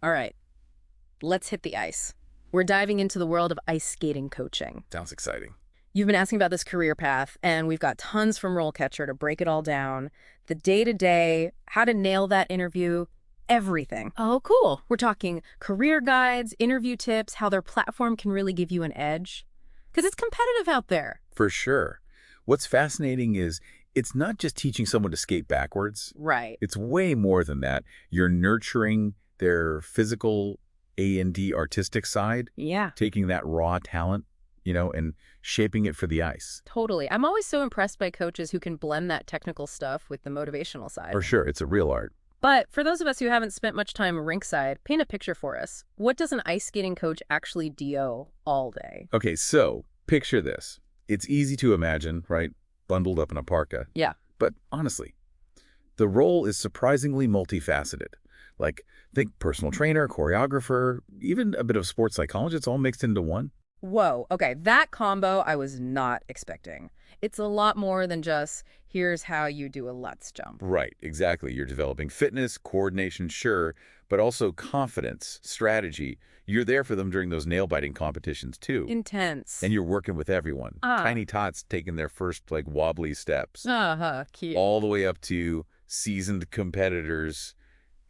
All right, let's hit the ice. We're diving into the world of ice skating coaching. Sounds exciting. You've been asking about this career path, and we've got tons from RoleCatcher to break it all down. The day-to-day, how to nail that interview, everything. Oh, cool. We're talking career guides, interview tips, how their platform can really give you an edge. Because it's competitive out there. For sure. What's fascinating is it's not just teaching someone to skate backwards. Right. It's way more than that. You're nurturing their physical A&D artistic side, Yeah. taking that raw talent, and shaping it for the ice. Totally. I'm always so impressed by coaches who can blend that technical stuff with the motivational side. For sure. It's a real art. But for those of us who haven't spent much time rinkside, paint a picture for us. What does an ice skating coach actually do all day? Okay, so picture this. It's easy to imagine, right? Bundled up in a parka. Yeah. But honestly, the role is surprisingly multifaceted. Like, think personal trainer, choreographer, even a bit of sports psychologist all mixed into one. Whoa, okay, that combo I was not expecting. It's a lot more than just, here's how you do a Lutz jump. Right, exactly. You're developing fitness, coordination, sure, but also confidence, strategy. You're there for them during those nail-biting competitions, too. Intense. And you're working with everyone. Tiny tots taking their first, wobbly steps. Cute. All the way up to seasoned competitors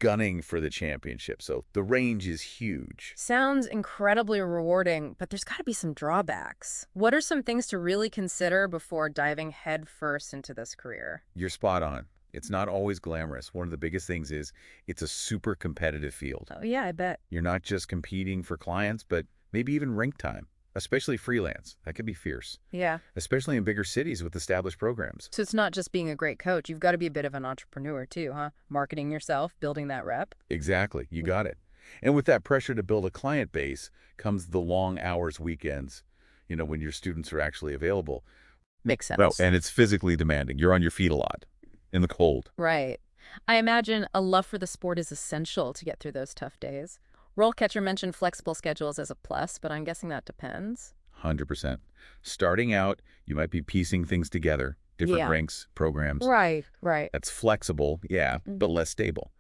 gunning for the championship. So the range is huge. Sounds incredibly rewarding, but there's got to be some drawbacks. What are some things to really consider before diving headfirst into this career? You're spot on. It's not always glamorous. One of the biggest things is it's a super competitive field. Oh, yeah, I bet. You're not just competing for clients, but maybe even rink time, especially freelance. That could be fierce, Yeah. especially in bigger cities with established programs. So it's not just being a great coach. You've got to be a bit of an entrepreneur, too, huh? Marketing yourself, building that rep. Exactly. You got it. And with that pressure to build a client base comes the long hours, weekends, when your students are actually available. Makes sense. Well, and it's physically demanding. You're on your feet a lot in the cold. Right. I imagine a love for the sport is essential to get through those tough days. RoleCatcher mentioned flexible schedules as a plus, but I'm guessing that depends. 100%. Starting out, you might be piecing things together, different Yeah. rinks, programs. Right. That's flexible, yeah, but less stable.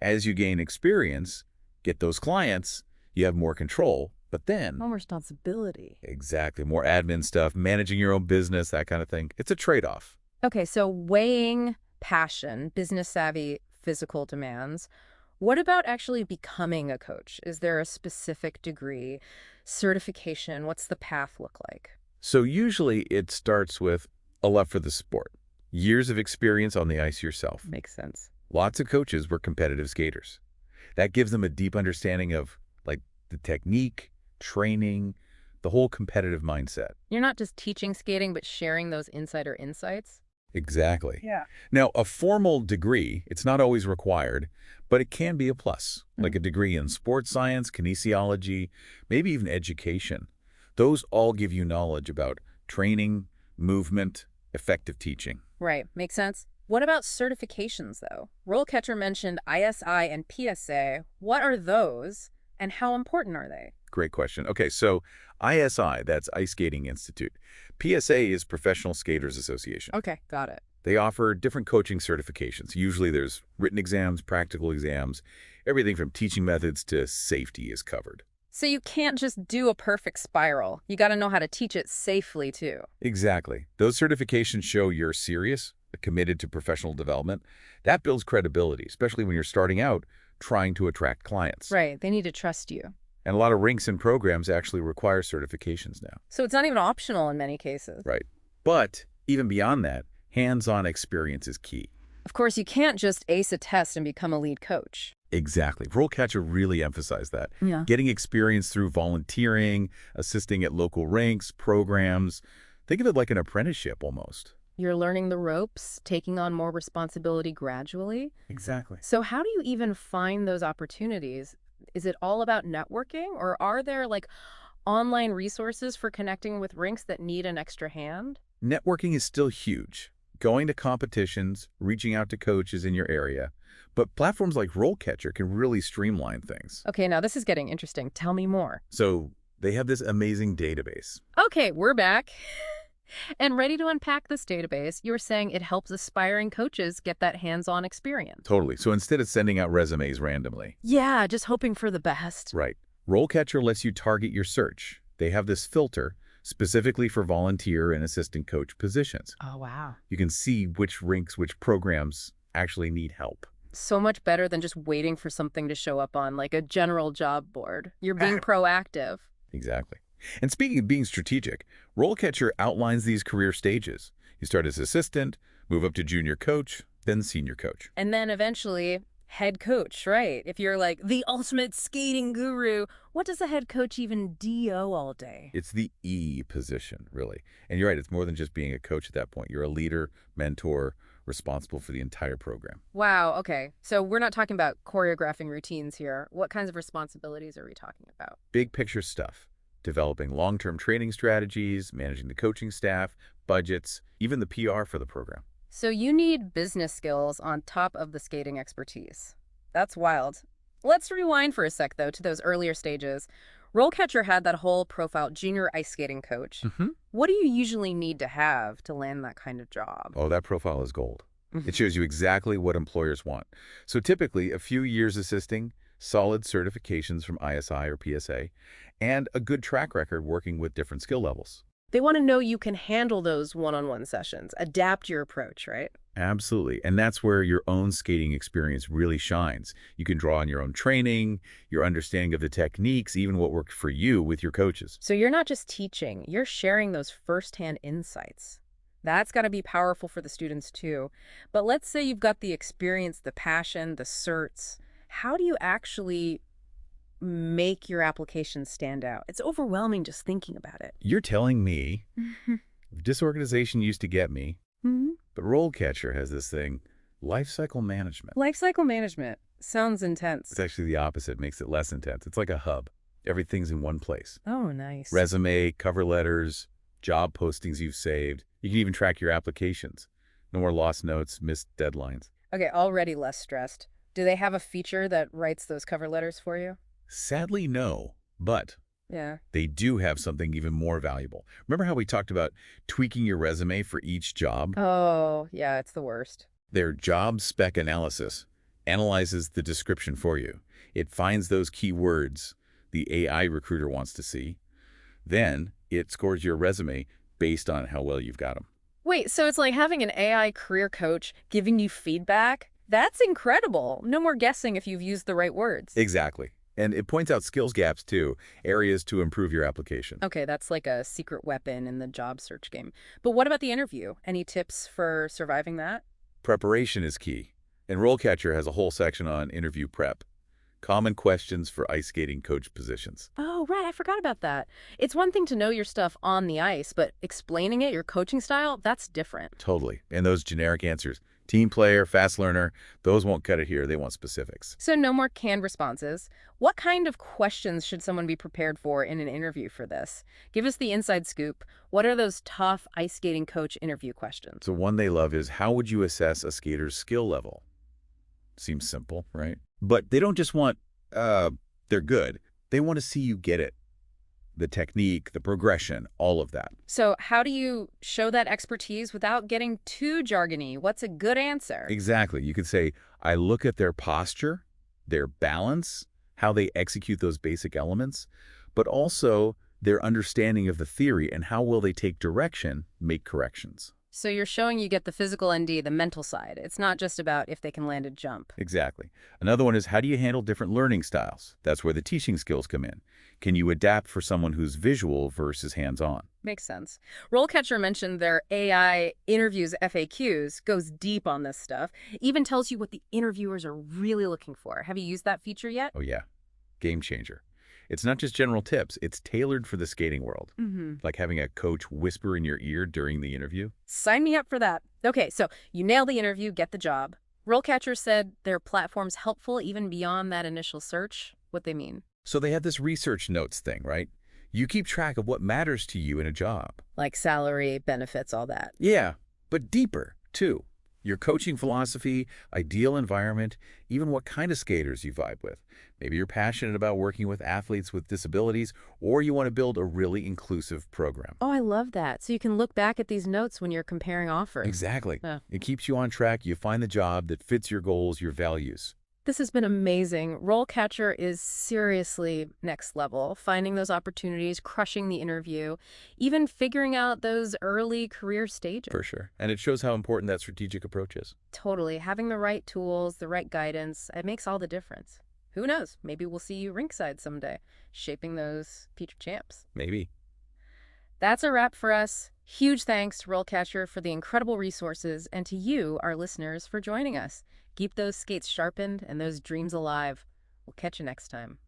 As you gain experience, get those clients, you have more control, but then... More responsibility. Exactly. More admin stuff, managing your own business, that kind of thing. It's a trade-off. Okay, so weighing passion, business savvy, physical demands. What about actually becoming a coach? Is there a specific degree, certification? What's the path look like? So usually it starts with a love for the sport. Years of experience on the ice yourself. Makes sense. Lots of coaches were competitive skaters. That gives them a deep understanding of, the technique, training, the whole competitive mindset. You're not just teaching skating, but sharing those insider insights? Exactly. Yeah. Now, a formal degree, it's not always required, but it can be a plus, like a degree in sports science, kinesiology, maybe even education. Those all give you knowledge about training, movement, effective teaching. Right. Makes sense. What about certifications, though? RoleCatcher mentioned ISI and PSA. What are those, and how important are they? Great question. Okay, so ISI, that's Ice Skating Institute. PSA is Professional Skaters Association. Okay, got it. They offer different coaching certifications. Usually there's written exams, practical exams. Everything from teaching methods to safety is covered. So you can't just do a perfect spiral. You got to know how to teach it safely, too. Exactly. Those certifications show you're serious, committed to professional development. That builds credibility, especially when you're starting out trying to attract clients. Right. They need to trust you. And a lot of rinks and programs actually require certifications now. So it's not even optional in many cases. Right. But even beyond that, hands-on experience is key. Of course, you can't just ace a test and become a lead coach. Exactly. RoleCatcher really emphasized that. Yeah. Getting experience through volunteering, assisting at local rinks, programs. Think of it like an apprenticeship almost. You're learning the ropes, taking on more responsibility gradually. Exactly. So how do you even find those opportunities? Is it all about networking, or are there online resources for connecting with rinks that need an extra hand? Networking is still huge. Going to competitions, reaching out to coaches in your area. But platforms like RoleCatcher can really streamline things. Okay, now this is getting interesting. Tell me more. So they have this amazing database. Okay, we're back. And ready to unpack this database, you were saying it helps aspiring coaches get that hands-on experience. Totally. So instead of sending out resumes randomly. Yeah, just hoping for the best. Right. RoleCatcher lets you target your search. They have this filter specifically for volunteer and assistant coach positions. Oh, wow. You can see which programs actually need help. So much better than just waiting for something to show up on like a general job board. You're being proactive. Exactly. And speaking of being strategic, RoleCatcher outlines these career stages. You start as assistant, move up to junior coach, then senior coach. And then eventually head coach, right? If you're like the ultimate skating guru, what does a head coach even do all day? It's the E position, really. And you're right, it's more than just being a coach at that point. You're a leader, mentor, responsible for the entire program. Wow, okay. So we're not talking about choreographing routines here. What kinds of responsibilities are we talking about? Big picture stuff. Developing long-term training strategies, managing the coaching staff, budgets, even the PR for the program. So you need business skills on top of the skating expertise. That's wild. Let's rewind for a sec, though, to those earlier stages. RoleCatcher had that whole profile junior ice skating coach. What do you usually need to have to land that kind of job? Oh, that profile is gold. It shows you exactly what employers want. So typically, a few years assisting, solid certifications from ISI or PSA, and a good track record working with different skill levels. They want to know you can handle those one-on-one sessions, adapt your approach, right? Absolutely. And that's where your own skating experience really shines. You can draw on your own training, your understanding of the techniques, even what worked for you with your coaches. So you're not just teaching, you're sharing those firsthand insights. That's got to be powerful for the students too. But let's say you've got the experience, the passion, the certs. How do you actually make your application stand out? It's overwhelming just thinking about it. You're telling me disorganization used to get me, but RoleCatcher has this thing, life cycle management. Life cycle management sounds intense. It's actually the opposite, makes it less intense. It's like a hub. Everything's in one place. Oh, nice. Resume, cover letters, job postings you've saved. You can even track your applications. No more lost notes, missed deadlines. Okay, already less stressed. Do they have a feature that writes those cover letters for you? Sadly, no, but Yeah. they do have something even more valuable. Remember how we talked about tweaking your resume for each job? Oh, yeah, it's the worst. Their job spec analysis analyzes the description for you. It finds those keywords the AI recruiter wants to see. Then it scores your resume based on how well you've got them. Wait, so it's like having an AI career coach giving you feedback? That's incredible. No more guessing if you've used the right words. Exactly. And it points out skills gaps, too, areas to improve your application. Okay, that's like a secret weapon in the job search game. But what about the interview? Any tips for surviving that? Preparation is key. And RoleCatcher has a whole section on interview prep. Common questions for ice skating coach positions. Oh, right, I forgot about that. It's one thing to know your stuff on the ice, but explaining it, your coaching style, that's different. Totally. And those generic answers, team player, fast learner, those won't cut it here. They want specifics. So no more canned responses. What kind of questions should someone be prepared for in an interview for this? Give us the inside scoop. What are those tough ice skating coach interview questions? So one they love is, how would you assess a skater's skill level? Seems simple, right? But they don't just want, they're good. They want to see you get it. The technique, the progression, all of that. So how do you show that expertise without getting too jargony? What's a good answer? Exactly. You could say, I look at their posture, their balance, how they execute those basic elements, but also their understanding of the theory and how will they take direction, make corrections. So you're showing you get the physical ND, the mental side. It's not just about if they can land a jump. Exactly. Another one is, how do you handle different learning styles? That's where the teaching skills come in. Can you adapt for someone who's visual versus hands-on? Makes sense. RoleCatcher mentioned their AI interviews FAQs, goes deep on this stuff, even tells you what the interviewers are really looking for. Have you used that feature yet? Oh yeah, game changer. It's not just general tips, it's tailored for the skating world. Like having a coach whisper in your ear during the interview. Sign me up for that. Okay, so you nail the interview, get the job. RoleCatcher said their platform's helpful even beyond that initial search. What they mean? So they have this research notes thing, right? You keep track of what matters to you in a job. Like salary, benefits, all that. Yeah, but deeper, too. Your coaching philosophy, ideal environment, even what kind of skaters you vibe with. Maybe you're passionate about working with athletes with disabilities, or you want to build a really inclusive program. Oh, I love that. So you can look back at these notes when you're comparing offers. Exactly. Yeah. It keeps you on track. You find the job that fits your goals, your values. This has been amazing. RoleCatcher is seriously next level, finding those opportunities, crushing the interview, even figuring out those early career stages. For sure. And it shows how important that strategic approach is. Totally. Having the right tools, the right guidance, it makes all the difference. Who knows? Maybe we'll see you rinkside someday, shaping those future champs. Maybe. That's a wrap for us. Huge thanks to RoleCatcher for the incredible resources and to you, our listeners, for joining us. Keep those skates sharpened and those dreams alive. We'll catch you next time.